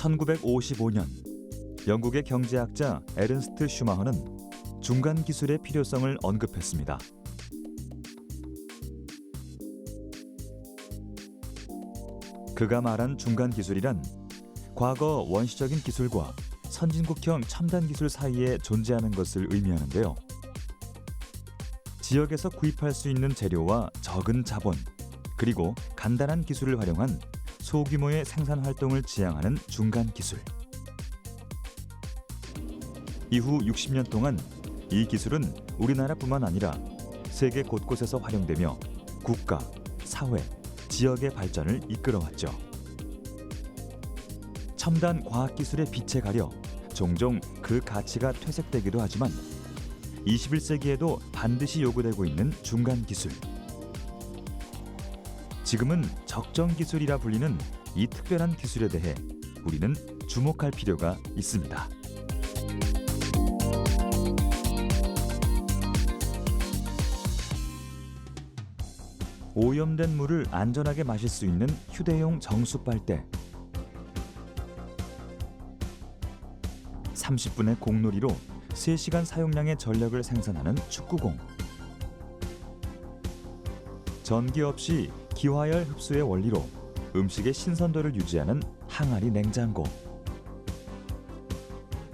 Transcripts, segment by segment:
1955년 영국의 경제학자 에른스트 슈마허는 중간 기술의 필요성을 언급했습니다. 그가 말한 중간 기술이란 과거 원시적인 기술과 선진국형 첨단 기술 사이에 존재하는 것을 의미하는데요. 지역에서 구입할 수 있는 재료와 적은 자본, 그리고 간단한 기술을 활용한 소규모의 생산 활동을 지향하는 중간 기술. 이후 60년 동안 이 기술은 우리나라뿐만 아니라 세계 곳곳에서 활용되며 국가, 사회, 지역의 발전을 이끌어왔죠. 첨단 과학기술의 빛에 가려 종종 그 가치가 퇴색되기도 하지만 21세기에도 반드시 요구되고 있는 중간 기술. 지금은 적정 기술이라 불리는 이 특별한 기술에 대해 우리는 주목할 필요가 있습니다. 오염된 물을 안전하게 마실 수 있는 휴대용 정수 빨대. 30분의 공놀이로 3시간 사용량의 전력을 생산하는 축구공. 전기 없이 기화열 흡수의 원리로 음식의 신선도를 유지하는 항아리 냉장고.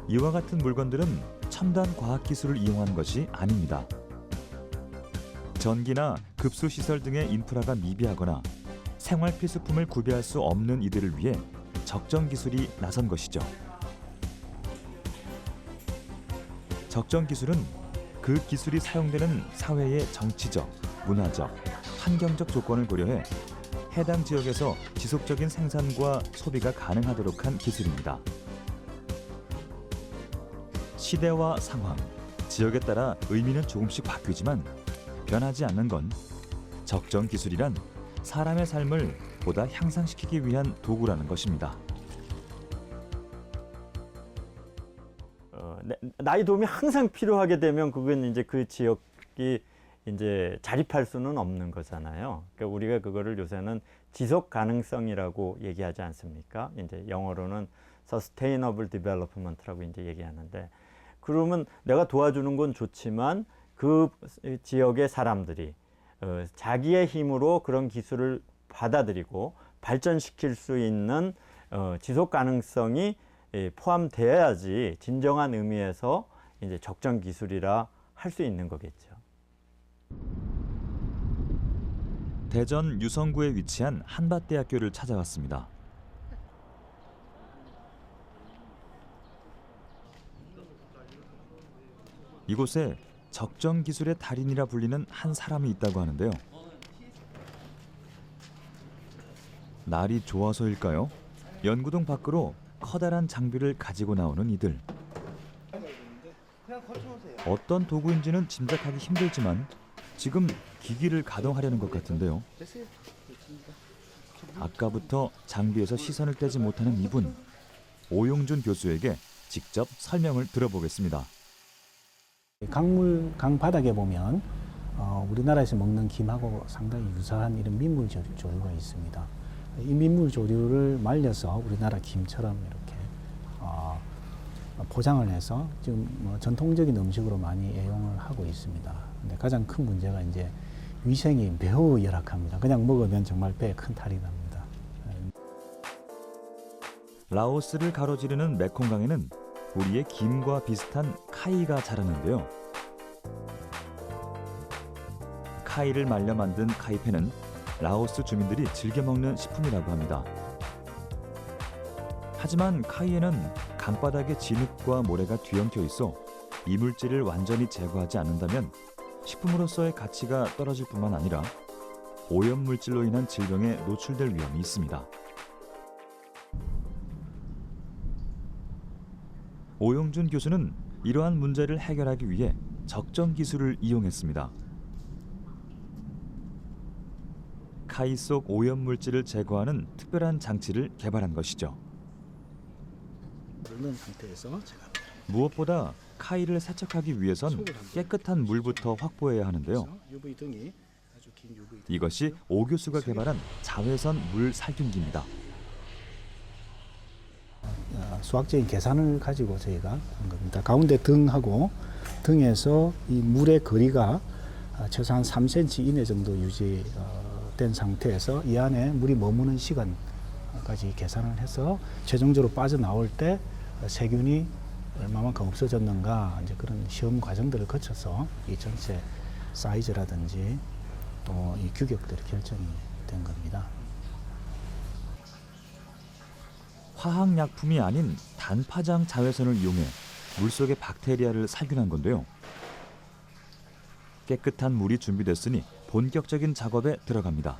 이와 같은 물건들은 첨단 과학기술을 이용하는 것이 아닙니다. 전기나 급수시설 등의 인프라가 미비하거나 생활 필수품을 구비할 수 없는 이들을 위해 적정 기술이 나선 것이죠. 적정 기술은 그 기술이 사용되는 사회의 정치적, 문화적, 환경적 조건을 고려해 해당 지역에서 지속적인 생산과 소비가 가능하도록 한 기술입니다. 시대와 상황, 지역에 따라 의미는 조금씩 바뀌지만 변하지 않는 건 적정 기술이란 사람의 삶을 보다 향상시키기 위한 도구라는 것입니다. 나의 도움이 항상 필요하게 되면 그건 이제 그 지역이 이제 자립할 수는 없는 거잖아요. 그러니까 우리가 그거를 요새는 지속 가능성이라고 얘기하지 않습니까? 이제 영어로는 sustainable development라고 이제 얘기하는데, 그러면 내가 도와주는 건 좋지만 그 지역의 사람들이 자기의 힘으로 그런 기술을 받아들이고 발전시킬 수 있는 지속 가능성이 포함되어야지 진정한 의미에서 이제 적정 기술이라 할 수 있는 거겠죠. 대전 유성구에 위치한 한밭대학교를 찾아왔습니다. 이곳에 적정 기술의 달인이라 불리는 한 사람이 있다고 하는데요. 날이 좋아서일까요? 연구동 밖으로 커다란 장비를 가지고 나오는 이들. 어떤 도구인지는 짐작하기 힘들지만 지금 기기를 가동하려는 것 같은데요. 아까부터 장비에서 시선을 떼지 못하는 이분, 오용준 교수에게 직접 설명을 들어보겠습니다. 강 바닥에 보면 우리나라에서 먹는 김하고 상당히 유사한 이런 민물 조류가 있습니다. 이 민물 조류를 말려서 우리나라 김처럼 이렇게 포장을 해서 지금 전통적인 음식으로 많이 애용을 하고 있습니다. 근데 가장 큰 문제가 이제 위생이 매우 열악합니다. 그냥 먹으면 정말 배에 큰 탈이 납니다. 라오스를 가로지르는 메콩강에는 우리의 김과 비슷한 카이가 자라는데요. 카이를 말려 만든 카이페는 라오스 주민들이 즐겨 먹는 식품이라고 합니다. 하지만 카이에는 강바닥에 진흙과 모래가 뒤엉켜 있어 이물질을 완전히 제거하지 않는다면 식품으로서의 가치가 떨어질 뿐만 아니라 오염물질로 인한 질병에 노출될 위험이 있습니다. 오용준 교수는 이러한 문제를 해결하기 위해 적정 기술을 이용했습니다. 카이 속 오염물질을 제거하는 특별한 장치를 개발한 것이죠. 넣는 상태에서 제가 무엇보다 카이를 세척하기 위해선 깨끗한 물부터 확보해야 하는데요. UV등이 아주 긴 UV등. 이것이 오 교수가 개발한 자외선 물 살균기입니다. 수학적인 계산을 가지고 저희가 한 겁니다. 가운데 등하고 등에서 이 물의 거리가 최소한 3cm 이내 정도 유지된 상태에서 이 안에 물이 머무는 시간까지 계산을 해서 최종적으로 빠져나올 때 세균이 얼마만큼 없어졌는가 이제 그런 시험 과정들을 거쳐서 이 전체 사이즈라든지 또 이 규격들이 결정이 된 겁니다. 화학약품이 아닌 단파장 자외선을 이용해 물속의 박테리아를 살균한 건데요. 깨끗한 물이 준비됐으니 본격적인 작업에 들어갑니다.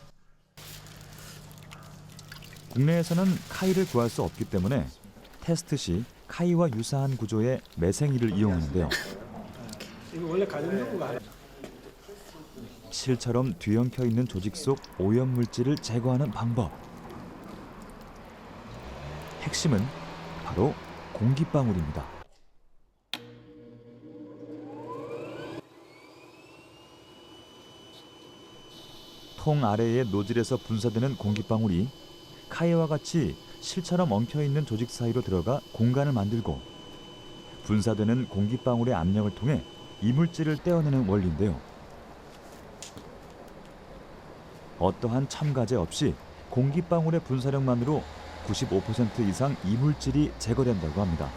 국내에서는 카이를 구할 수 없기 때문에 테스트 시 카이와 유사한 구조의 매생이를 이용하는데요. 이거 원래 가정용구가 실처럼 뒤엉켜 있는 조직 속 오염물질을 제거하는 방법. 핵심은 바로 공기방울입니다. 통 아래의 노즐에서 분사되는 공기방울이 카이와 같이 실처럼 엉켜있는 조직 사이로 들어가 공간을 만들고 분사되는 공기방울의 압력을 통해 이물질을 떼어내는 원리인데요. 어떠한 첨가제 없이 공기방울의 분사력만으로 95% 이상 이물질이 제거된다고 합니다.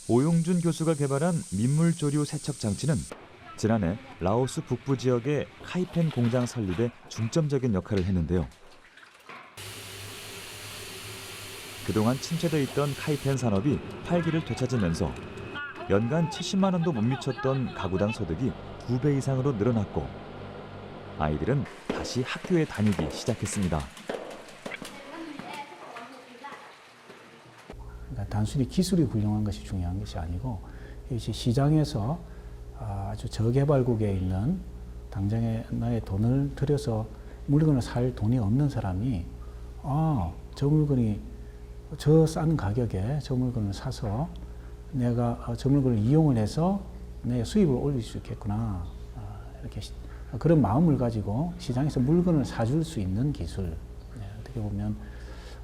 오용준 교수가 개발한 민물조류 세척 장치는 지난해 라오스 북부 지역의 카이펜 공장 설립에 중점적인 역할을 했는데요. 그동안 침체돼 있던 카이펜 산업이 활기를 되찾으면서 연간 70만 원도 못 미쳤던 가구당 소득이 2배 이상으로 늘어났고 아이들은 다시 학교에 다니기 시작했습니다. 그러니까 단순히 기술이 훌륭한 것이 중요한 것이 아니고 이것이 시장에서 아주 저개발국에 있는 당장에 나의 돈을 들여서 물건을 살 돈이 없는 사람이 저 물건이 저 싼 가격에 저 물건을 사서 내가 저 물건을 이용을 해서 내 수입을 올릴 수 있겠구나 이렇게 그런 마음을 가지고 시장에서 물건을 사줄 수 있는 기술 어떻게 보면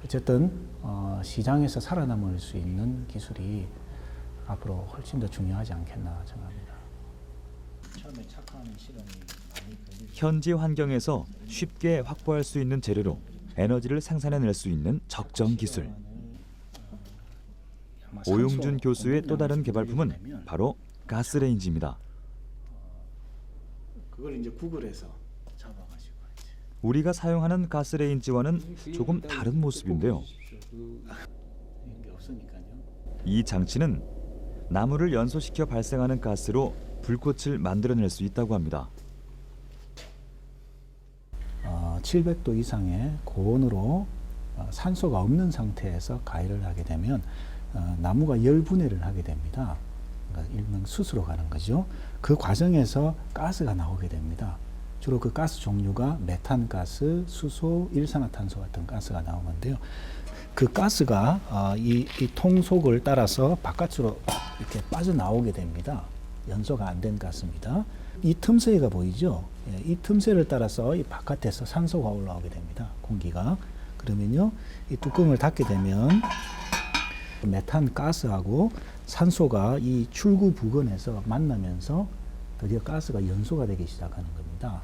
어쨌든 시장에서 살아남을 수 있는 기술이 앞으로 훨씬 더 중요하지 않겠나 생각합니다. 처음에 착화하는 시간이 많이 걸리죠. 현지 환경에서 쉽게 확보할 수 있는 재료로 에너지를 생산해낼 수 있는 적정 기술. 오용준 교수의 또 다른 개발품은 바로 가스레인지입니다. 그걸 이제 구글에서 잡아가지고 우리가 사용하는 가스레인지와는 조금 다른 모습인데요. 이게 없으니까요. 이 장치는 나무를 연소시켜 발생하는 가스로 불꽃을 만들어낼 수 있다고 합니다. 700도 이상의 고온으로 산소가 없는 상태에서 가열을 하게 되면 나무가 열분해를 하게 됩니다. 그러니까 일명 숯으로 가는 거죠. 그 과정에서 가스가 나오게 됩니다. 주로 그 가스 종류가 메탄가스, 수소, 일산화탄소 같은 가스가 나오는데요. 그 가스가 이 통 속을 따라서 바깥으로 이렇게 빠져나오게 됩니다. 연소가 안 된 가스입니다. 이 틈새가 보이죠? 이 틈새를 따라서 이 바깥에서 산소가 올라오게 됩니다. 공기가. 그러면요, 이 뚜껑을 닫게 되면 메탄 가스하고 산소가 이 출구 부근에서 만나면서 드디어 가스가 연소가 되기 시작하는 겁니다.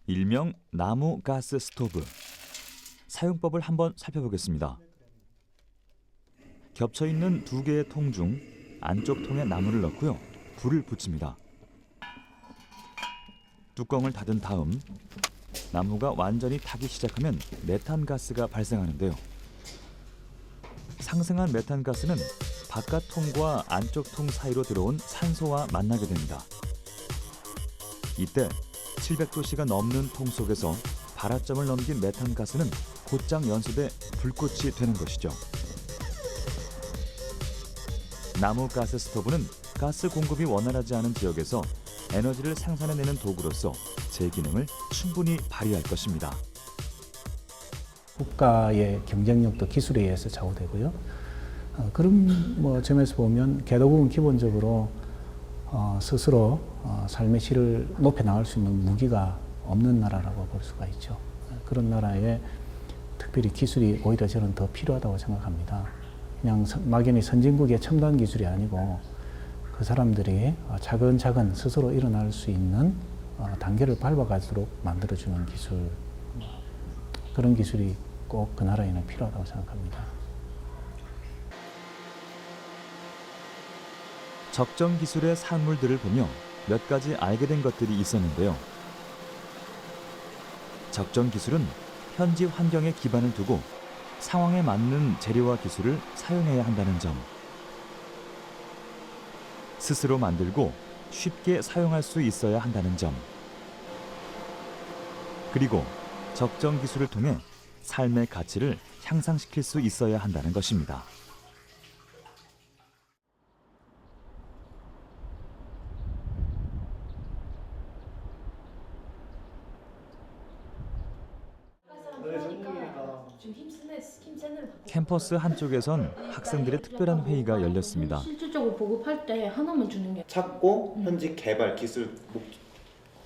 일명 나무 가스 스토브. 사용법을 한번 살펴보겠습니다. 겹쳐 있는 두 개의 통 중 안쪽 통에 나무를 넣고요. 불을 붙입니다. 뚜껑을 닫은 다음 나무가 완전히 타기 시작하면 메탄가스가 발생하는데요. 상승한 메탄가스는 바깥 통과 안쪽 통 사이로 들어온 산소와 만나게 됩니다. 이때 700도씨가 넘는 통 속에서 발화점을 넘긴 메탄가스는 곧장 연소돼 불꽃이 되는 것이죠. 나무 가스 스토브는 가스 공급이 원활하지 않은 지역에서 에너지를 생산해내는 도구로서 제 기능을 충분히 발휘할 것입니다. 국가의 경쟁력도 기술에 의해서 좌우되고요. 그런 점에서 보면 개도국은 기본적으로 스스로 삶의 질을 높여 나갈 수 있는 무기가 없는 나라라고 볼 수가 있죠. 그런 나라에 특별히 기술이 오히려 저는 더 필요하다고 생각합니다. 그냥 막연히 선진국의 첨단 기술이 아니고 그 사람들이 차근차근 스스로 일어날 수 있는 단계를 밟아갈수록 만들어주는 기술, 그런 기술이 꼭 그 나라에는 필요하다고 생각합니다. 적정 기술의 산물들을 보며 몇 가지 알게 된 것들이 있었는데요. 적정 기술은 현지 환경에 기반을 두고 상황에 맞는 재료와 기술을 사용해야 한다는 점. 스스로 만들고 쉽게 사용할 수 있어야 한다는 점. 그리고 적정 기술을 통해 삶의 가치를 향상시킬 수 있어야 한다는 것입니다. 캠퍼스 한쪽에선 학생들의 특별한 회의가 열렸습니다. 실질적으로 보급할 때 하나만 주는 게 찾고 현지 개발 기술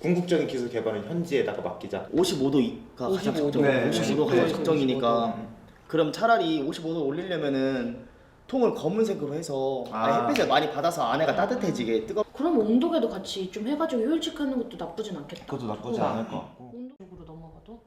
궁극적인 기술 개발은 현지에다가 맡기자. 55도가 가장 적정. 네. 55도가 가장 네. 적정이니까. 55도. 그럼 차라리 55도 올리려면은 통을 검은색으로 해서 햇빛을 많이 받아서 안에가 따뜻해지게 그럼 온도계도 같이 좀 해가지고 효율직하는 것도 나쁘진 않겠다. 그것도 나쁘지 않을 것 같고. 온도적으로 넘어가도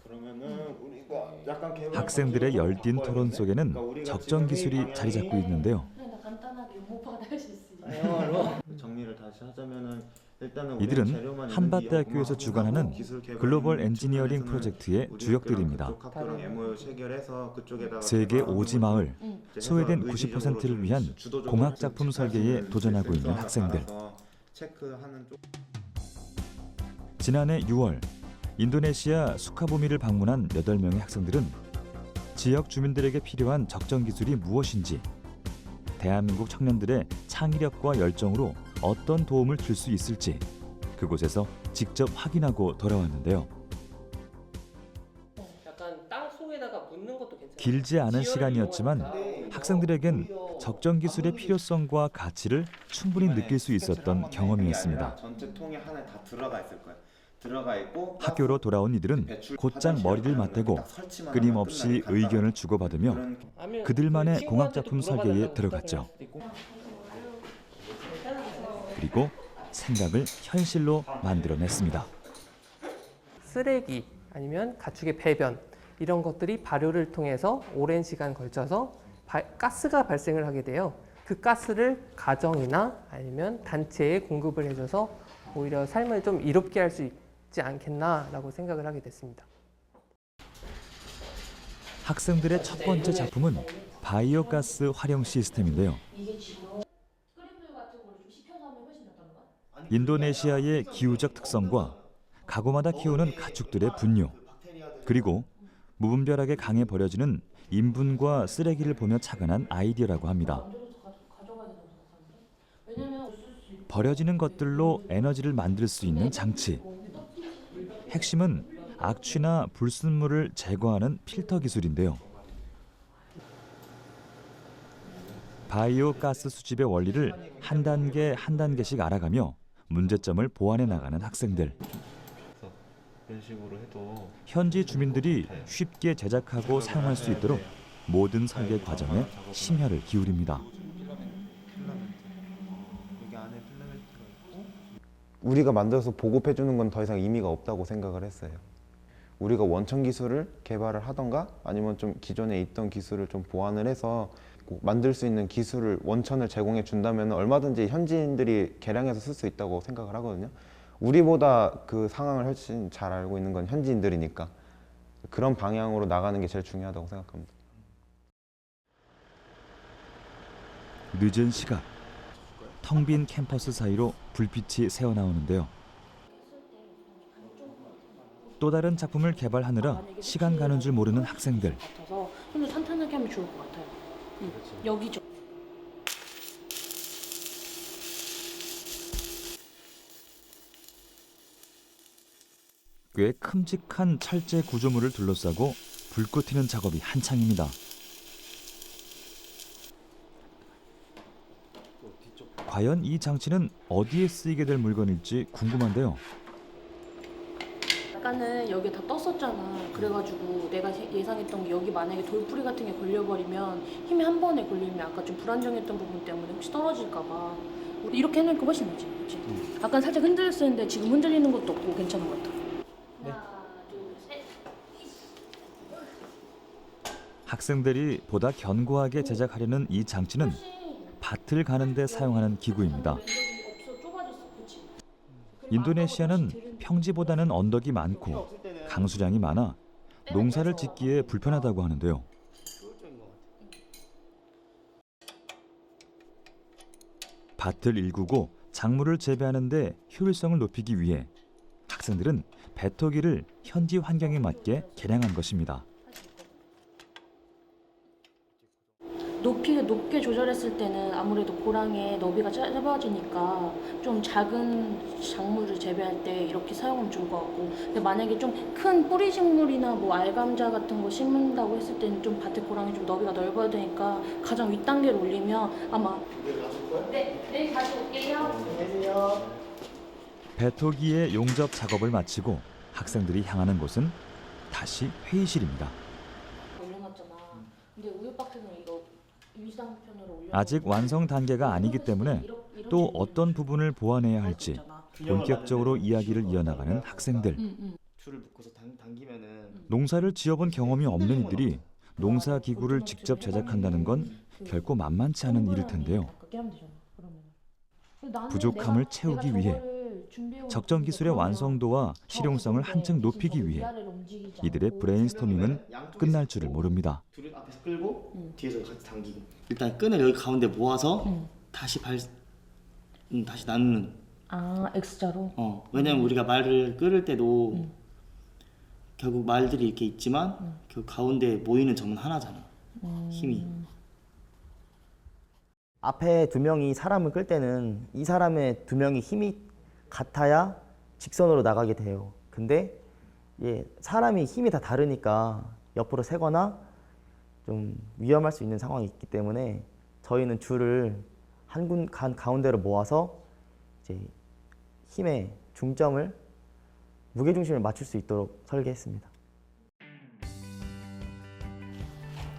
그러면은 우리가 약간 개발 학생들의 방식으로 열띤 바꿔야 토론 돼. 속에는 그러니까 우리가 적정 지금 기술이 회의 자리 잡고 방향이 있는데요. 그냥 나 간단하게 오빠가 다 할 수 있으니. 정리를 다시 하자면은 일단은 이들은 재료만 있는지 한밭대학교에서 연구만 주관하는 하고 기술 개발 글로벌 있는 엔지니어링 측면에서는 프로젝트의 우리 주역들입니다. 학교랑 그쪽 학교랑 MOU 체결해서 그쪽에다가 세계 개발하는 오지 거죠. 마을, 이제 소외된 해서 90%를 의지적으로 위한 좀 주도적으로 공학 좀 작품 체크할 수 설계에 있는 도전하고 있는 센서를 학생들. 깔아서 체크하는 쪽. 지난해 6월 인도네시아 수카보미를 방문한 8명의 학생들은 지역 주민들에게 필요한 적정 기술이 무엇인지, 대한민국 청년들의 창의력과 열정으로 어떤 도움을 줄 수 있을지 그곳에서 직접 확인하고 돌아왔는데요. 약간 땅 속에다가 묻는 것도 괜찮아요. 길지 않은 지혈을 시간이었지만 이용하니까 학생들에겐 적정 기술의 필요성과 가치를 충분히 느낄 수 있었던 경험이었습니다. 전체 통에 하나에 다 들어가 있을 거예요. 들어가 있고 학교로 돌아온 이들은 곧장 머리를 맞대고 끊임없이 의견을 주고받으며 아니면 그들만의 그 친구한테도 공학작품 설계에 물어봐달라고 들어갔죠. 부탁을 할 수도 있고. 그리고 생각을 현실로 만들어냈습니다. 쓰레기 아니면 가축의 배변 이런 것들이 발효를 통해서 오랜 시간 걸쳐서 가스가 발생을 하게 돼요. 그 가스를 가정이나 아니면 단체에 공급을 해줘서 오히려 삶을 좀 이롭게 할 수 있지 않겠나라고 생각을 하게 됐습니다. 학생들의 첫 번째 작품은 바이오 가스 활용 시스템인데요. 인도네시아의 기후적 특성과 가구마다 키우는 가축들의 분뇨, 그리고 무분별하게 강에 버려지는 인분과 쓰레기를 보며 착안한 아이디어라고 합니다. 버려지는 것들로 에너지를 만들 수 있는 장치. 핵심은 악취나 불순물을 제거하는 필터 기술인데요. 바이오 가스 수집의 원리를 한 단계 한 단계씩 알아가며 문제점을 보완해 나가는 학생들. 이런 식으로 해도 현지 주민들이 쉽게 제작하고 사용할 수 있도록 모든 설계 과정에 심혈을 기울입니다. 여기 안에 필라멘트가 있고 우리가 만들어서 보급해 주는 건 더 이상 의미가 없다고 생각을 했어요. 우리가 원천 기술을 개발을 하던가 아니면 좀 기존에 있던 기술을 좀 보완을 해서 만들 수 있는 기술을 원천을 제공해 준다면 얼마든지 현지인들이 개량해서 쓸 수 있다고 생각을 하거든요. 우리보다 그 상황을 훨씬 잘 알고 있는 건 현지인들이니까 그런 방향으로 나가는 게 제일 중요하다고 생각합니다. 늦은 시각, 텅 빈 캠퍼스 사이로 불빛이 새어나오는데요. 또 다른 작품을 개발하느라 시간 가는 줄 모르는 학생들. 같아서 좀 더 탄탄하게 하면 좋을 것 같아요. 여기죠. 꽤 큼직한 철제 구조물을 둘러싸고 불꽃 튀는 작업이 한창입니다. 과연 이 장치는 어디에 쓰이게 될 물건일지 궁금한데요. 아까는 여기 다 떴었잖아. 그래가지고 내가 예상했던 게 여기 만약에 돌뿌리 같은 게 걸려버리면 힘이 한 번에 걸리면 아까 좀 불안정했던 부분 때문에 혹시 떨어질까봐 이렇게 해놓으니까 훨씬 낫지. 그치? 아까 살짝 흔들렸었는데 지금 흔들리는 것도 없고 괜찮은 것 같아. 하나, 둘, 셋. 학생들이 보다 견고하게 제작하려는 이 장치는 밭을 가는 데 사용하는 기구입니다. 없어, 좁아졌어. 그치? 인도네시아는 평지보다는 언덕이 많고 강수량이 많아 농사를 짓기에 불편하다고 하는데요. 밭을 일구고 작물을 재배하는 데 효율성을 높이기 위해 학생들은 배토기를 현지 환경에 맞게 개량한 것입니다. 높게 조절했을 때는 아무래도 고랑의 너비가 짧아지니까 좀 작은 작물을 재배할 때 이렇게 사용하면 좋을 것 같고, 근데 만약에 좀 큰 뿌리 식물이나 뭐 알감자 같은 거 심는다고 했을 때는 좀 밭에 고랑이 좀 너비가 넓어야 되니까 가장 윗단계로 올리면 아마 내일 가져올게요. 배토기의 용접 작업을 마치고 학생들이 향하는 곳은 다시 회의실입니다. 올려놨잖아. 근데 우유박스는 이거 위상편으로 올려. 아직 완성 단계가 아니기 때문에 또 어떤 부분을 보완해야 할지 본격적으로 이야기를 이어나가는 학생들. 줄을 묶어서 당기면은 농사를 지어본 경험이 없는 이들이 농사 기구를 직접 제작한다는 건 결코 만만치 않은 일일 텐데요. 부족함을 채우기 위해 적정 기술의 완성도와 실용성을 한층 높이기 위해 이들의 브레인스토밍은 끝날 줄을 모릅니다. 둘이 앞에서 끌고 뒤에서 같이 당기고 일단 끈을 여기 가운데 모아서 다시 다시 나누는. 아, X자로? 왜냐면 우리가 말을 끌을 때도 결국 말들이 이렇게 있지만 그 가운데 모이는 점은 하나잖아. 힘이. 앞에 두 명이 사람을 끌 때는 이 사람의 두 명이 힘이 같아야 직선으로 나가게 돼요. 근데 사람이 힘이 다 다르니까 옆으로 세거나 좀 위험할 수 있는 상황이 있기 때문에 저희는 줄을 한 가운데로 모아서 이제 힘의 중점을 무게중심을 맞출 수 있도록 설계했습니다.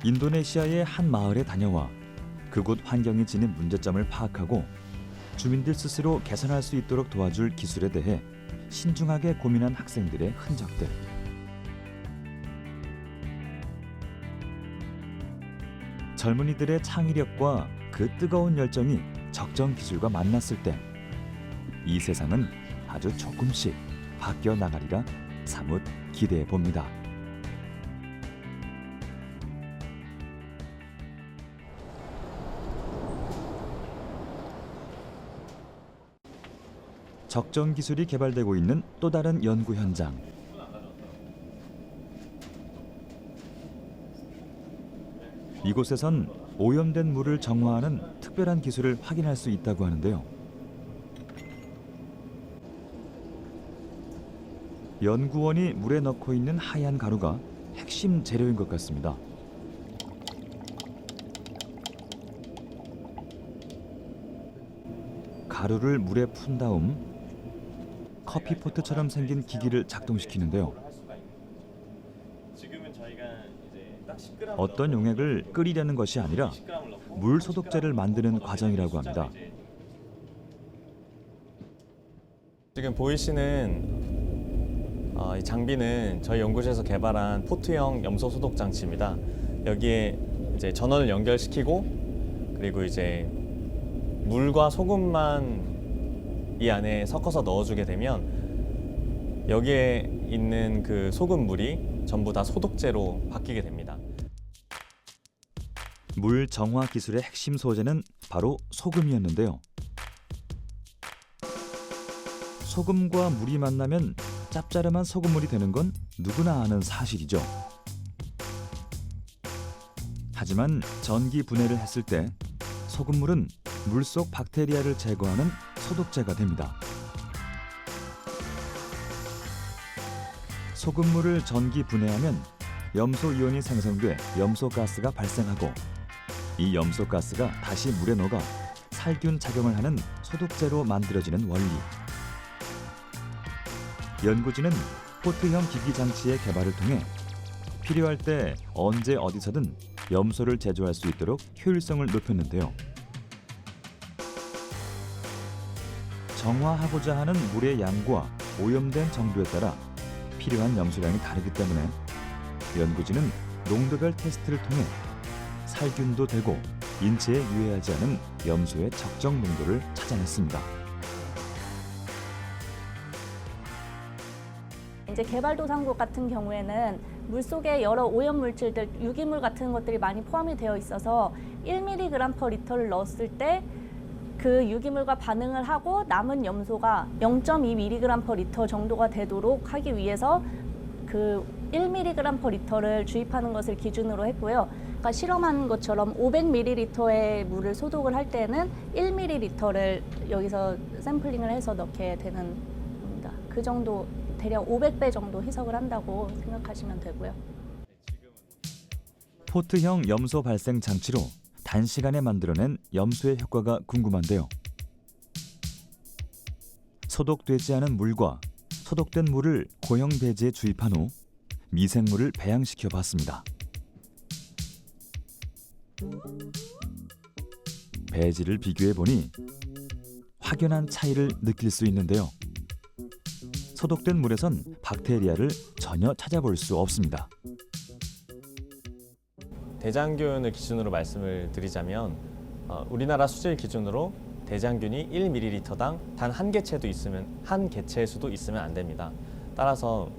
인도네시아의 한 마을에 다녀와 그곳 환경이 지닌 문제점을 파악하고 주민들 스스로 개선할 수 있도록 도와줄 기술에 대해 신중하게 고민한 학생들의 흔적들. 젊은이들의 창의력과 그 뜨거운 열정이 적정 기술과 만났을 때 이 세상은 아주 조금씩 바뀌어 나가리라 사뭇 기대해 봅니다. 적정 기술이 개발되고 있는 또 다른 연구 현장. 이곳에선 오염된 물을 정화하는 특별한 기술을 확인할 수 있다고 하는데요. 연구원이 물에 넣고 있는 하얀 가루가 핵심 재료인 것 같습니다. 가루를 물에 푼 다음 커피포트처럼 생긴 기기를 작동시키는데요. 어떤 용액을 끓이려는 것이 아니라 물 소독제를 만드는 과정이라고 합니다. 지금 보이시는 이 장비는 저희 연구실에서 개발한 포트형 염소 소독 장치입니다. 여기에 이제 전원을 연결시키고 그리고 이제 물과 소금만 이 안에 섞어서 넣어주게 되면 여기에 있는 그 소금물이 전부 다 소독제로 바뀌게 됩니다. 물 정화 기술의 핵심 소재는 바로 소금이었는데요. 소금과 물이 만나면 짭짤한 소금물이 되는 건 누구나 아는 사실이죠. 하지만 전기 분해를 했을 때 소금물은 물속 박테리아를 제거하는 소독제가 됩니다. 소금물을 전기 분해하면 염소 이온이 생성돼 염소가스가 발생하고 이 염소가스가 다시 물에 녹아 살균 작용을 하는 소독제로 만들어지는 원리. 연구진은 포트형 기기 장치의 개발을 통해 필요할 때 언제 어디서든 염소를 제조할 수 있도록 효율성을 높였는데요. 정화하고자 하는 물의 양과 오염된 정도에 따라 필요한 염소량이 다르기 때문에 연구진은 농도별 테스트를 통해 살균도 되고 인체에 유해하지 않은 염소의 적정 농도를 찾아냈습니다. 이제 개발도상국 같은 경우에는 물속에 여러 오염 물질들, 유기물 같은 것들이 많이 포함이 되어 있어서 1mg/L를 넣었을 때 그 유기물과 반응을 하고 남은 염소가 0.2mg/L 정도가 되도록 하기 위해서 그 1mg/L를 주입하는 것을 기준으로 했고요. 그러니까 실험한 것처럼 500ml의 물을 소독을 할 때는 1ml를 여기서 샘플링을 해서 넣게 되는 겁니다. 그 정도 대략 500배 정도 희석을 한다고 생각하시면 되고요. 포트형 염소 발생 장치로 단시간에 만들어낸 염소의 효과가 궁금한데요. 소독되지 않은 물과 소독된 물을 고형 배지에 주입한 후 미생물을 배양시켜 봤습니다. 배지를 비교해 보니 확연한 차이를 느낄 수 있는데요. 소독된 물에선 박테리아를 전혀 찾아볼 수 없습니다. 대장균을 기준으로 말씀을 드리자면 우리나라 수질 기준으로 대장균이 1ml당 단 한 개체의 수도 있으면 안 됩니다. 따라서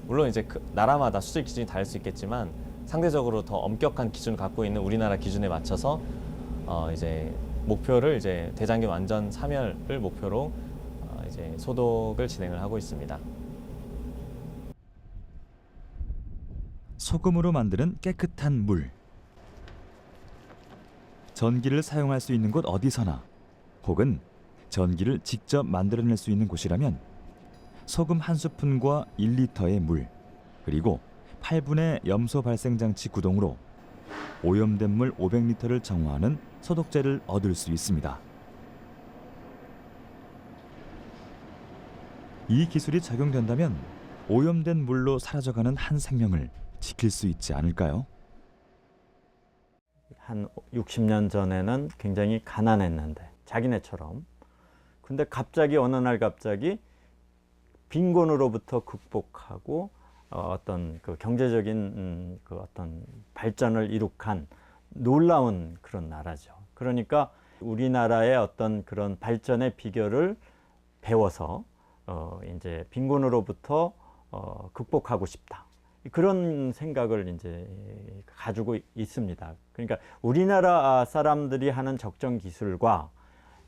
물론 이제 나라마다 수질 기준이 다를 수 있겠지만 상대적으로 더 엄격한 기준을 갖고 있는 우리나라 기준에 맞춰서 이제 목표를 이제 대장균 완전 사멸을 목표로 이제 소독을 진행을 하고 있습니다. 소금으로 만드는 깨끗한 물. 전기를 사용할 수 있는 곳 어디서나 혹은 전기를 직접 만들어낼 수 있는 곳이라면 소금 한 스푼과 1리터의 물 그리고 8분의 염소 발생 장치 구동으로 오염된 물 500리터를 정화하는 소독제를 얻을 수 있습니다. 이 기술이 적용된다면 오염된 물로 사라져가는 한 생명을 지킬 수 있지 않을까요? 한 60년 전에는 굉장히 가난했는데 자기네처럼 근데 갑자기 어느 날 갑자기 빈곤으로부터 극복하고 어떤 그 경제적인 그 어떤 발전을 이룩한 놀라운 그런 나라죠. 그러니까 우리나라의 어떤 그런 발전의 비결을 배워서 이제 빈곤으로부터 극복하고 싶다. 그런 생각을 이제 가지고 있습니다. 그러니까 우리나라 사람들이 하는 적정 기술과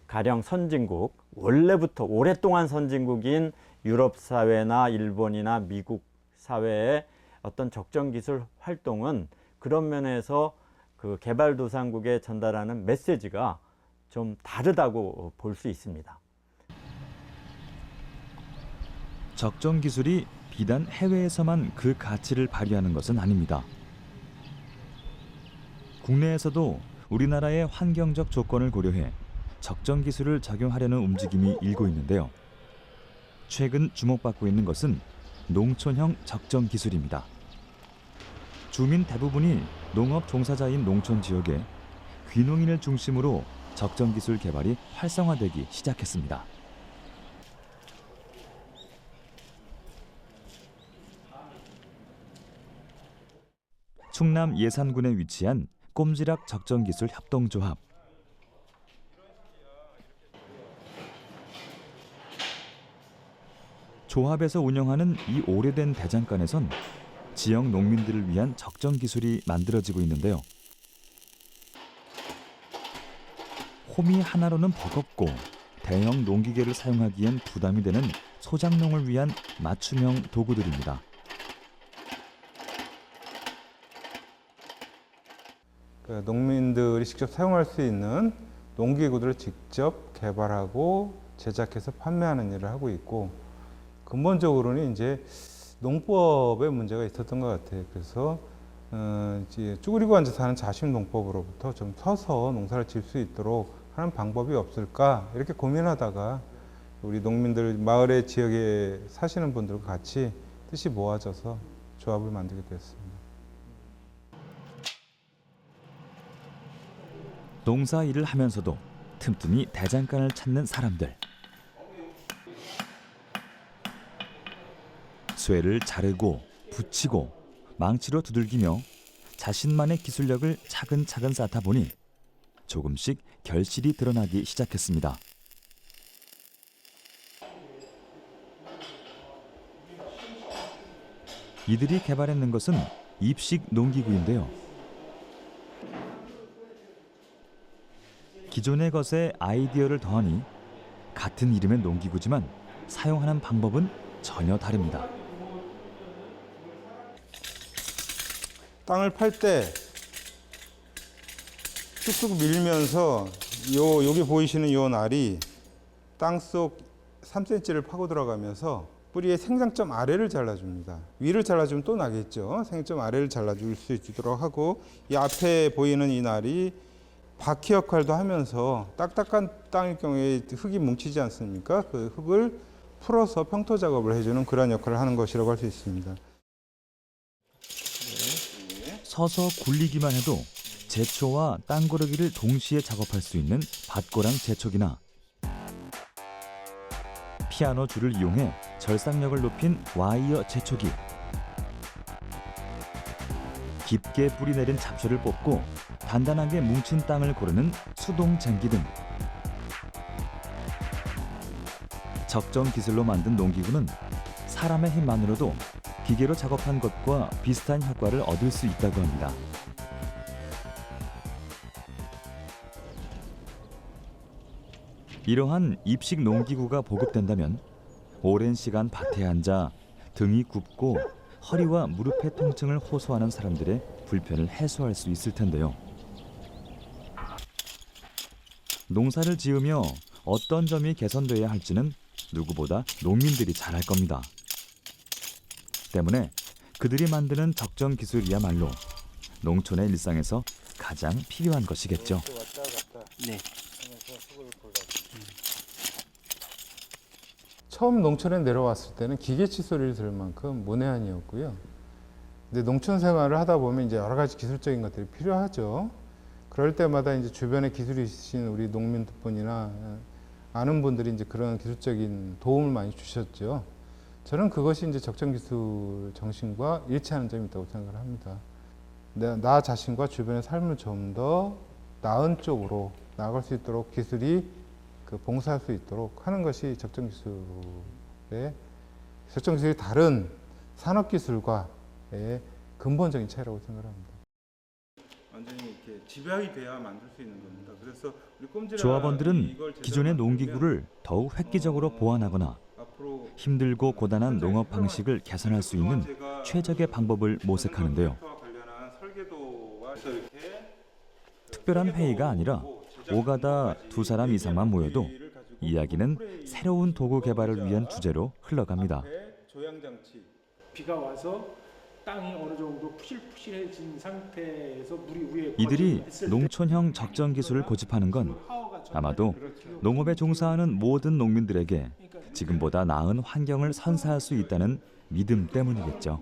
가령 선진국, 원래부터 오랫동안 선진국인 유럽 사회나 일본이나 미국 사회의 어떤 적정 기술 활동은 그런 면에서 그 개발도상국에 전달하는 메시지가 좀 다르다고 볼 수 있습니다. 적정 기술이 비단 해외에서만 그 가치를 발휘하는 것은 아닙니다. 국내에서도 우리나라의 환경적 조건을 고려해 적정 기술을 적용하려는 움직임이 일고 있는데요. 최근 주목받고 있는 것은 농촌형 적정 기술입니다. 주민 대부분이 농업 종사자인 농촌 지역에 귀농인을 중심으로 적정 기술 개발이 활성화되기 시작했습니다. 충남 예산군에 위치한 꼼지락 적정기술 협동조합. 조합에서 운영하는 이 오래된 대장간에선 지역 농민들을 위한 적정기술이 만들어지고 있는데요. 호미 하나로는 버겁고 대형 농기계를 사용하기엔 부담이 되는 소작농을 위한 맞춤형 도구들입니다. 농민들이 직접 사용할 수 있는 농기구들을 직접 개발하고 제작해서 판매하는 일을 하고 있고, 근본적으로는 이제 농법에 문제가 있었던 것 같아요. 그래서 이제 쭈그리고 앉아서 하는 자식 농법으로부터 좀 서서 농사를 지을 수 있도록 하는 방법이 없을까 이렇게 고민하다가 우리 농민들 마을의 지역에 사시는 분들과 같이 뜻이 모아져서 조합을 만들게 됐습니다. 농사 일을 하면서도 틈틈이 대장간을 찾는 사람들. 쇠를 자르고 붙이고 망치로 두들기며 자신만의 기술력을 차근차근 쌓다 보니 조금씩 결실이 드러나기 시작했습니다. 이들이 개발해낸 것은 입식 농기구인데요. 기존의 것에 아이디어를 더하니 같은 이름의 농기구지만 사용하는 방법은 전혀 다릅니다. 땅을 팔 때 쑥쑥 밀면서 여기 보이시는 요 날이 땅속 3cm를 파고 들어가면서 뿌리의 생장점 아래를 잘라줍니다. 위를 잘라주면 또 나겠죠. 생장점 아래를 잘라줄 수 있도록 하고 이 앞에 보이는 이 날이 바퀴 역할도 하면서 딱딱한 땅일 경우에 흙이 뭉치지 않습니까? 그 흙을 풀어서 평토 작업을 해주는 그런 역할을 하는 것이라고 할 수 있습니다. 서서 굴리기만 해도 제초와 땅 고르기를 동시에 작업할 수 있는 밭고랑 제초기나 피아노 줄을 이용해 절삭력을 높인 와이어 제초기, 깊게 뿌리 내린 잡초를 뽑고 단단하게 뭉친 땅을 고르는 수동 쟁기 등 적정 기술로 만든 농기구는 사람의 힘만으로도 기계로 작업한 것과 비슷한 효과를 얻을 수 있다고 합니다. 이러한 입식 농기구가 보급된다면 오랜 시간 밭에 앉아 등이 굽고 허리와 무릎의 통증을 호소하는 사람들의 불편을 해소할 수 있을 텐데요. 농사를 지으며 어떤 점이 개선돼야 할지는 누구보다 농민들이 잘 알 겁니다. 때문에 그들이 만드는 적정 기술이야말로 농촌의 일상에서 가장 필요한 것이겠죠. 네. 처음 농촌에 내려왔을 때는 기계치 소리를 들을 만큼 문외한이었고요. 근데 농촌 생활을 하다 보면 이제 여러 가지 기술적인 것들이 필요하죠. 그럴 때마다 이제 주변에 기술이 있으신 우리 농민분이나 아는 분들이 이제 그런 기술적인 도움을 많이 주셨죠. 저는 그것이 이제 적정 기술 정신과 일치하는 점이 있다고 생각을 합니다. 나 자신과 주변의 삶을 좀 더 나은 쪽으로 나아갈 수 있도록 기술이 봉사할 수 있도록 하는 것이 적정 기술이 다른 산업 기술과의 근본적인 차이라고 생각합니다. 완전히 이렇게 집약이 돼야 만들 수 있는 겁니다. 그래서 우리 꼼지라 조합원들은 기존의 농기구를 더욱 획기적으로 보완하거나 힘들고 고단한 농업 방식을 개선할 수 있는 최적의 방법을 모색하는데요. 특별한 회의가 아니라 오가다 두 사람 이상만 모여도 이야기는 새로운 도구 개발을 위한 주제로 흘러갑니다. 비가 와서 땅이 어느 정도 푸실푸실해진 상태에서 물이 위에 이들이 농촌형 적정 기술을 고집하는 건 아마도 농업에 종사하는 모든 농민들에게 지금보다 나은 환경을 선사할 수 있다는 믿음 때문이겠죠.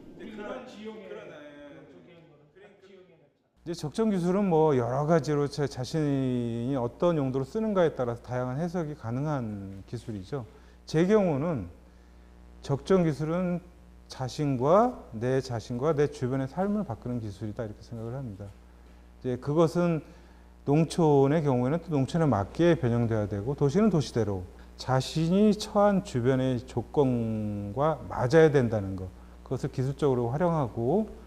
이제 적정 기술은 뭐 여러 가지로 제 자신이 어떤 용도로 쓰는가에 따라서 다양한 해석이 가능한 기술이죠. 제 경우는 적정 기술은 자신과 내 주변의 삶을 바꾸는 기술이다 이렇게 생각을 합니다. 이제 그것은 농촌의 경우에는 또 농촌에 맞게 변형돼야 되고 도시는 도시대로 자신이 처한 주변의 조건과 맞아야 된다는 것, 그것을 기술적으로 활용하고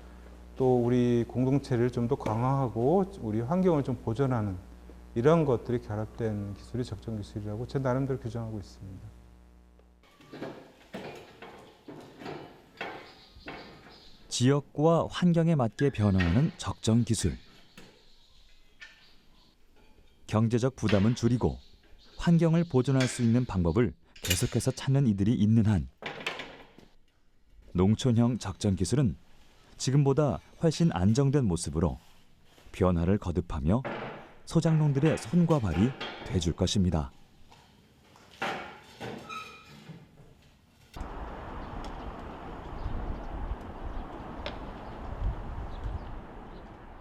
또 우리 공동체를 좀 더 강화하고 우리 환경을 좀 보존하는 이런 것들이 결합된 기술이 적정 기술이라고 제 나름대로 규정하고 있습니다. 지역과 환경에 맞게 변화하는 적정 기술. 경제적 부담은 줄이고 환경을 보존할 수 있는 방법을 계속해서 찾는 이들이 있는 한 농촌형 적정 기술은 지금보다 훨씬 안정된 모습으로 변화를 거듭하며 소장농들의 손과 발이 돼줄 것입니다.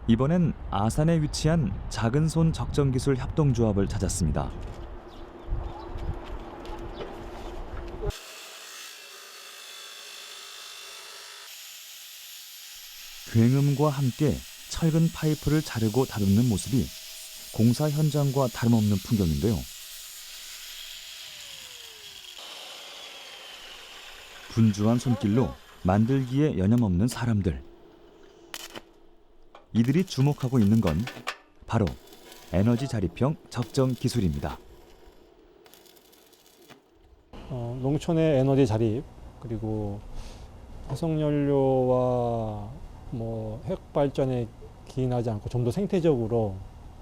이번엔 아산에 위치한 작은손 적정기술 협동조합을 찾았습니다. 굉음과 함께 철근 파이프를 자르고 다듬는 모습이 공사 현장과 다름없는 풍경인데요. 분주한 손길로 만들기에 여념없는 사람들. 이들이 주목하고 있는 건 바로 에너지 자립형 적정 기술입니다. 농촌의 에너지 자립, 그리고 화석연료와 핵 발전에 기인하지 않고 좀 더 생태적으로,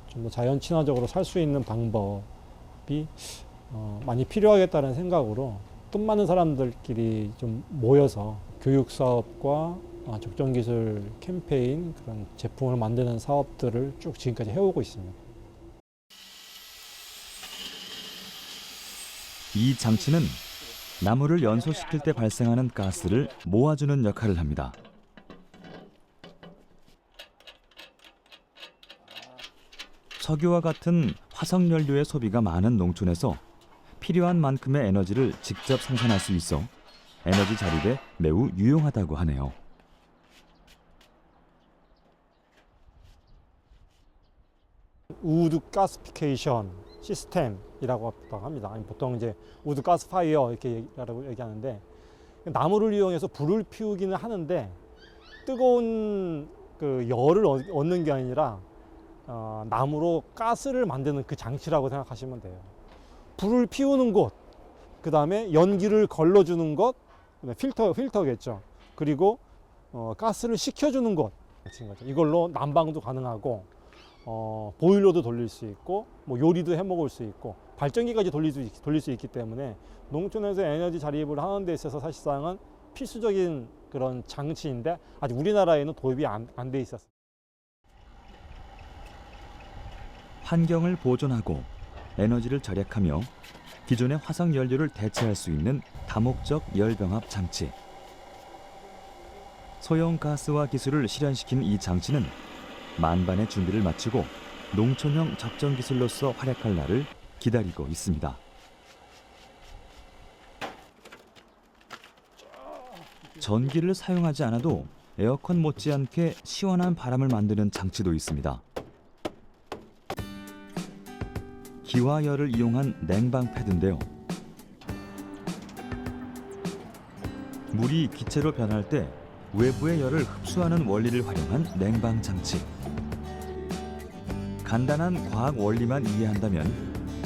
좀 더 자연 친화적으로 살 수 있는 방법이 많이 필요하겠다는 생각으로 뜻 많은 사람들끼리 좀 모여서 교육 사업과 적정 기술 캠페인, 그런 제품을 만드는 사업들을 쭉 지금까지 해오고 있습니다. 이 장치는 나무를 연소시킬 때 발생하는 가스를 모아주는 역할을 합니다. 석유와 같은 화석연료의 소비가 많은 농촌에서 필요한 만큼의 에너지를 직접 생산할 수 있어 에너지 자립에 매우 유용하다고 하네요. 우드 가스피케이션 시스템이라고 합니다. 보통 이제 우드 가스 파이어 이렇게 얘기하는데, 나무를 이용해서 불을 피우기는 하는데 뜨거운 그 열을 얻는 게 아니라 나무로 가스를 만드는 그 장치라고 생각하시면 돼요. 불을 피우는 곳, 그 다음에 연기를 걸러주는 것, 필터겠죠. 그리고 가스를 식혀주는 것, 이걸로 난방도 가능하고, 보일러도 돌릴 수 있고, 요리도 해 먹을 수 있고, 발전기까지 돌릴 수 있기 때문에 농촌에서 에너지 자립을 하는 데 있어서 사실상은 필수적인 그런 장치인데, 아직 우리나라에는 도입이 안 돼 있었어요. 환경을 보존하고 에너지를 절약하며 기존의 화석 연료를 대체할 수 있는 다목적 열병합 장치. 소형 가스화 기술을 실현시킨 이 장치는 만반의 준비를 마치고 농촌형 적정 기술로서 활약할 날을 기다리고 있습니다. 전기를 사용하지 않아도 에어컨 못지않게 시원한 바람을 만드는 장치도 있습니다. 기화열을 이용한 냉방 패드인데요. 물이 기체로 변할 때 외부의 열을 흡수하는 원리를 활용한 냉방 장치. 간단한 과학 원리만 이해한다면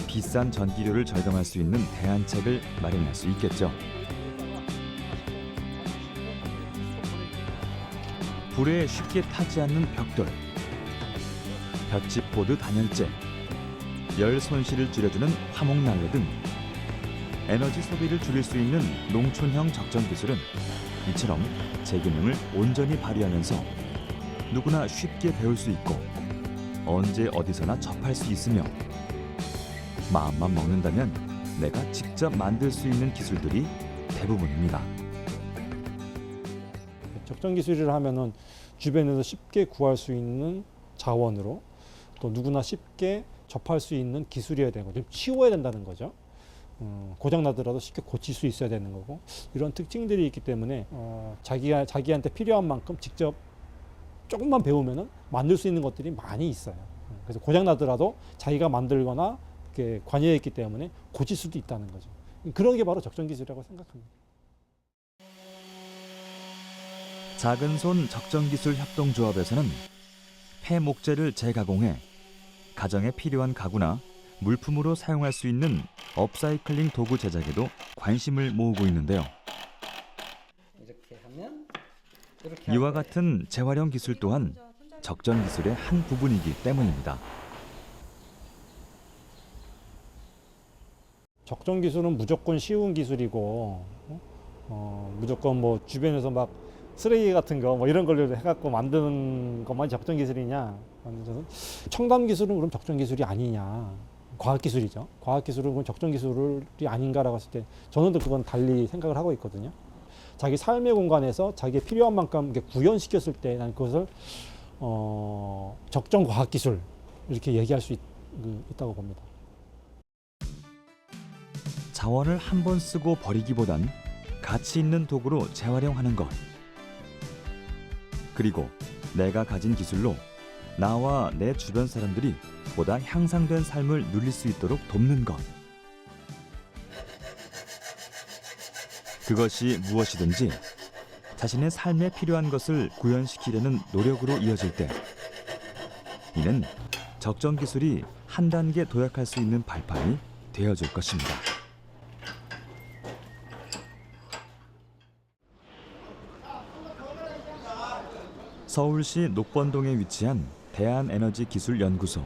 비싼 전기료를 절감할 수 있는 대안책을 마련할 수 있겠죠. 불에 쉽게 타지 않는 벽돌, 볏짚 보드 단열재, 열 손실을 줄여주는 화목난로 등 에너지 소비를 줄일 수 있는 농촌형 적정 기술은 이처럼 제 기능을 온전히 발휘하면서 누구나 쉽게 배울 수 있고 언제 어디서나 접할 수 있으며 마음만 먹는다면 내가 직접 만들 수 있는 기술들이 대부분입니다. 적정 기술이라 하면은 주변에서 쉽게 구할 수 있는 자원으로, 또 누구나 쉽게 접할 수 있는 기술이어야 되는 거죠. 치워야 된다는 거죠. 고장 나더라도 쉽게 고칠 수 있어야 되는 거고, 이런 특징들이 있기 때문에 자기한테 필요한 만큼 직접 조금만 배우면은 만들 수 있는 것들이 많이 있어요. 그래서 고장 나더라도 자기가 만들거나 이렇게 관여했기 때문에 고칠 수도 있다는 거죠. 그런 게 바로 적정 기술이라고 생각합니다. 작은손 적정기술 협동조합에서는 폐목재를 재가공해 가정에 필요한 가구나 물품으로 사용할 수 있는 업사이클링 도구 제작에도 관심을 모으고 있는데요. 이와 같은 재활용 기술 또한 적정 기술의 한 부분이기 때문입니다. 적정 기술은 무조건 쉬운 기술이고, 무조건 주변에서 막 쓰레기 같은 거 뭐 이런 걸 해갖고 만드는 것만 적정 기술이냐? 첨단 기술은 그럼 적정 기술이 아니냐? 과학 기술이죠. 과학 기술은 그럼 적정 기술이 아닌가라고 했을 때 저는 또 그건 달리 생각을 하고 있거든요. 자기 삶의 공간에서 자기의 필요한 만큼 이렇게 구현시켰을 때 난 그것을 적정 과학 기술 이렇게 얘기할 수 있다고 봅니다. 자원을 한 번 쓰고 버리기보단 가치 있는 도구로 재활용하는 것. 그리고 내가 가진 기술로 나와 내 주변 사람들이 보다 향상된 삶을 누릴 수 있도록 돕는 것. 그것이 무엇이든지 자신의 삶에 필요한 것을 구현시키려는 노력으로 이어질 때 이는 적정 기술이 한 단계 도약할 수 있는 발판이 되어줄 것입니다. 서울시 녹번동에 위치한 대한에너지기술연구소.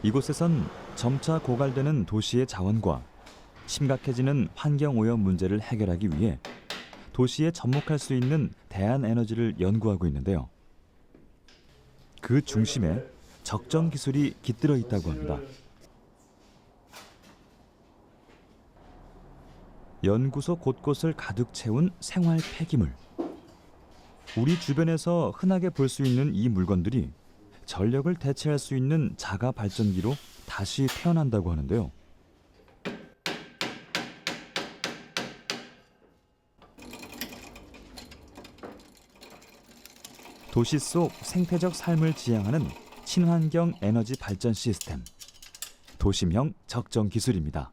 이곳에선 점차 고갈되는 도시의 자원과 심각해지는 환경오염 문제를 해결하기 위해 도시에 접목할 수 있는 대한에너지를 연구하고 있는데요. 그 중심에 적정 기술이 깃들어 있다고 합니다. 연구소 곳곳을 가득 채운 생활 폐기물. 우리 주변에서 흔하게 볼 수 있는 이 물건들이 전력을 대체할 수 있는 자가 발전기로 다시 태어난다고 하는데요. 도시 속 생태적 삶을 지향하는 친환경 에너지 발전 시스템, 도심형 적정 기술입니다.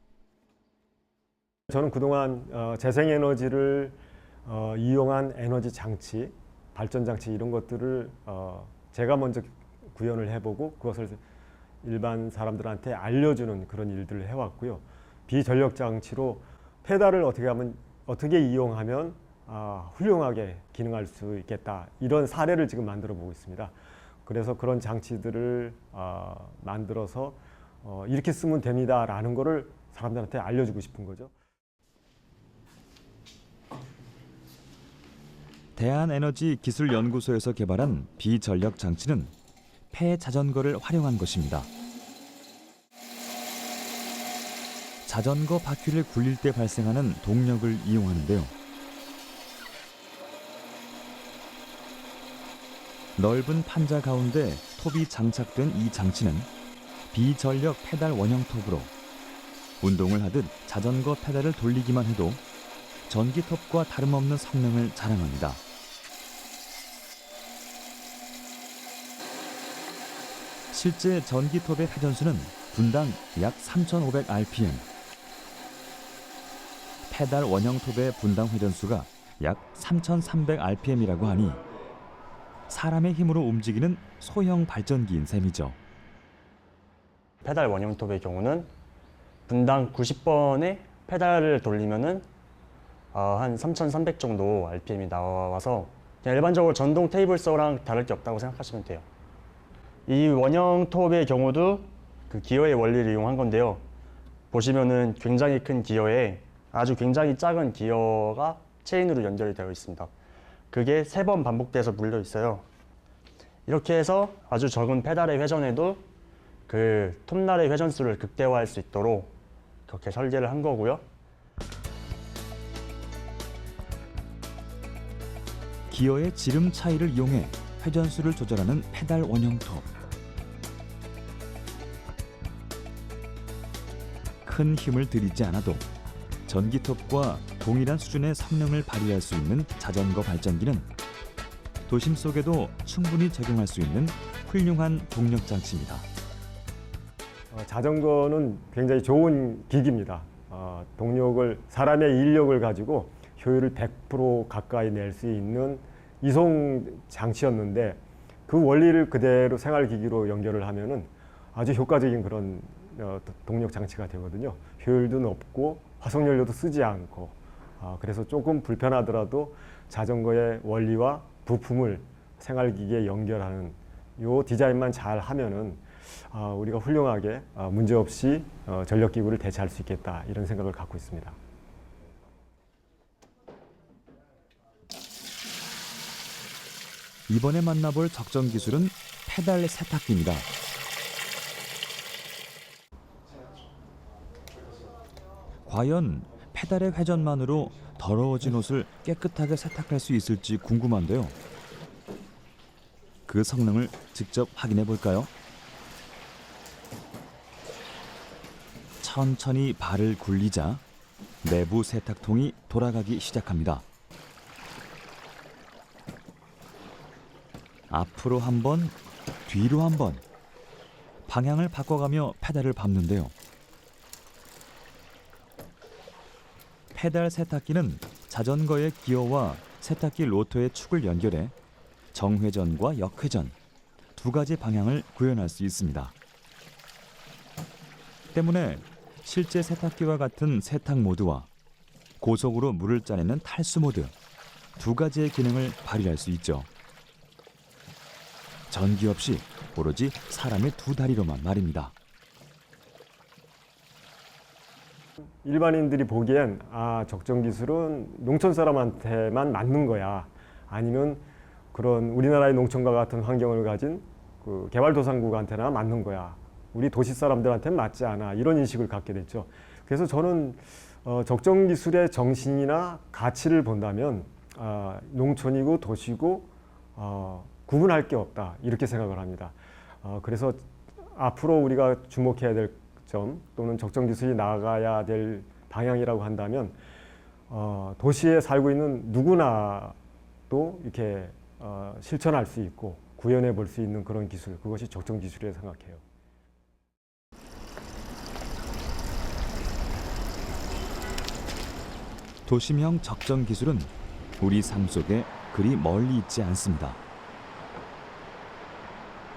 저는 그동안 재생에너지를 이용한 에너지 장치, 발전 장치 이런 것들을 제가 먼저 구현을 해보고 그것을 일반 사람들한테 알려주는 그런 일들을 해왔고요. 비전력 장치로 페달을 어떻게 이용하면 훌륭하게 기능할 수 있겠다, 이런 사례를 지금 만들어 보고 있습니다. 그래서 그런 장치들을 만들어서 이렇게 쓰면 됩니다라는 거를 사람들한테 알려주고 싶은 거죠. 대한에너지기술연구소에서 개발한 비전력 장치는 폐자전거를 활용한 것입니다. 자전거 바퀴를 굴릴 때 발생하는 동력을 이용하는데요. 넓은 판자 가운데 톱이 장착된 이 장치는 비전력 페달 원형 톱으로 운동을 하듯 자전거 페달을 돌리기만 해도 전기톱과 다름없는 성능을 자랑합니다. 실제 전기톱의 회전수는 분당 약 3,500rpm, 페달 원형 톱의 분당 회전수가 약 3,300rpm이라고 하니 사람의 힘으로 움직이는 소형 발전기인 셈이죠. 페달 원형 톱의 경우는 분당 90번의 페달을 돌리면은 한 3,300 정도 RPM이 나와서 그냥 일반적으로 전동 테이블 서랑 다를 게 없다고 생각하시면 돼요. 이 원형 톱의 경우도 그 기어의 원리를 이용한 건데요. 보시면은 굉장히 큰 기어에 아주 굉장히 작은 기어가 체인으로 연결이 되어 있습니다. 그게 3번 반복돼서 물려 있어요. 이렇게 해서 아주 적은 페달의 회전에도 그 톱날의 회전수를 극대화할 수 있도록 그렇게 설계를 한 거고요. 기어의 지름 차이를 이용해 회전수를 조절하는 페달 원형 톱. 큰 힘을 들이지 않아도 전기톱과 동일한 수준의 성능을 발휘할 수 있는 자전거 발전기는 도심 속에도 충분히 적용할 수 있는 훌륭한 동력 장치입니다. 자전거는 굉장히 좋은 기기입니다. 동력을, 사람의 인력을 가지고 효율을 100% 가까이 낼 수 있는 이송 장치였는데 그 원리를 그대로 생활기기로 연결을 하면은 아주 효과적인 그런 동력 장치가 되거든요. 효율도 높고 화석연료도 쓰지 않고, 그래서 조금 불편하더라도 자전거의 원리와 부품을 생활기기에 연결하는 요 디자인만 잘 하면은 우리가 훌륭하게 문제없이 전력기구를 대체할 수 있겠다, 이런 생각을 갖고 있습니다. 이번에 만나볼 적정 기술은 페달 세탁기입니다. 과연 페달의 회전만으로 더러워진 옷을 깨끗하게 세탁할 수 있을지 궁금한데요. 그 성능을 직접 확인해 볼까요? 천천히 발을 굴리자 내부 세탁통이 돌아가기 시작합니다. 앞으로 한 번, 뒤로 한 번. 방향을 바꿔가며 페달을 밟는데요. 페달 세탁기는 자전거의 기어와 세탁기 로터의 축을 연결해 정회전과 역회전 두 가지 방향을 구현할 수 있습니다. 때문에 실제 세탁기와 같은 세탁 모드와 고속으로 물을 짜내는 탈수 모드 두 가지의 기능을 발휘할 수 있죠. 전기 없이 오로지 사람의 두 다리로만 말입니다. 일반인들이 보기엔 적정 기술은 농촌 사람한테만 맞는 거야. 아니면 그런 우리나라의 농촌과 같은 환경을 가진 그 개발도상국한테나 맞는 거야. 우리 도시 사람들한테는 맞지 않아. 이런 인식을 갖게 됐죠. 그래서 저는 적정 기술의 정신이나 가치를 본다면 농촌이고 도시고 구분할 게 없다. 이렇게 생각을 합니다. 그래서 앞으로 우리가 주목해야 될 점 또는 적정 기술이 나아가야 될 방향이라고 한다면 도시에 살고 있는 누구나도 이렇게 실천할 수 있고 구현해 볼 수 있는 그런 기술, 그것이 적정 기술이라고 생각해요. 도심형 적정 기술은 우리 삶 속에 그리 멀리 있지 않습니다.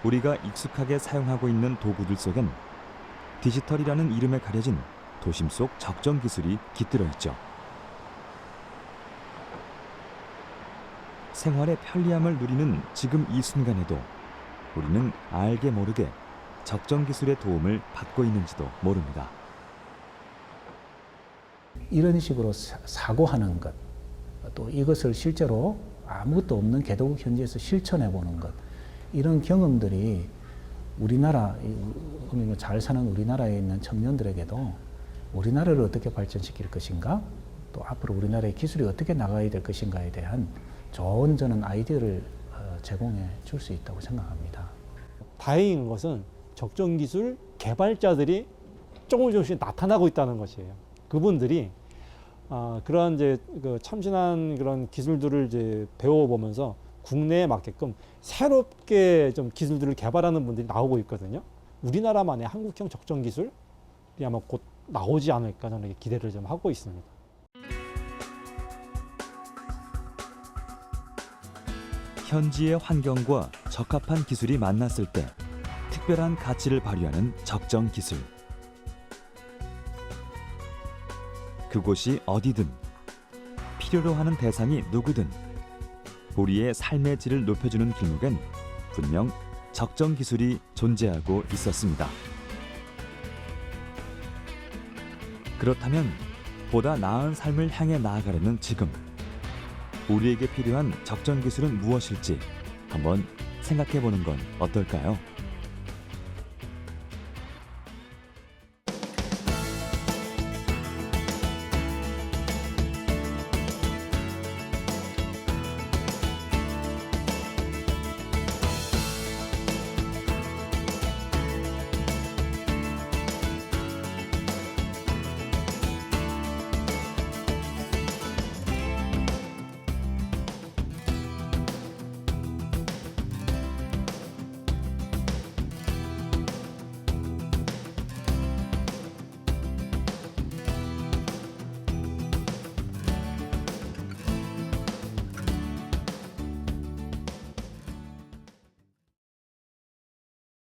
우리가 익숙하게 사용하고 있는 도구들 속엔 디지털이라는 이름에 가려진 도심 속 적정 기술이 깃들어 있죠. 생활의 편리함을 누리는 지금 이 순간에도 우리는 알게 모르게 적정 기술의 도움을 받고 있는지도 모릅니다. 이런 식으로 사고하는 것, 또 이것을 실제로 아무것도 없는 개도국 현지에서 실천해 보는 것, 이런 경험들이 우리나라, 잘 사는 우리나라에 있는 청년들에게도 우리나라를 어떻게 발전시킬 것인가, 또 앞으로 우리나라의 기술이 어떻게 나가야 될 것인가에 대한 좋은 저는 아이디어를 제공해 줄 수 있다고 생각합니다. 다행인 것은 적정 기술 개발자들이 조금씩 나타나고 있다는 것이에요. 그분들이 그런 이제 그 참신한 그런 기술들을 이제 배워보면서 국내에 맞게끔 새롭게 좀 기술들을 개발하는 분들이 나오고 있거든요. 우리나라만의 한국형 적정 기술이 아마 곧 나오지 않을까 저는 기대를 좀 하고 있습니다. 현지의 환경과 적합한 기술이 만났을 때 특별한 가치를 발휘하는 적정 기술. 그곳이 어디든 필요로 하는 대상이 누구든 우리의 삶의 질을 높여주는 길목엔 분명 적정 기술이 존재하고 있었습니다. 그렇다면 보다 나은 삶을 향해 나아가려는 지금 우리에게 필요한 적정 기술은 무엇일지 한번 생각해 보는 건 어떨까요?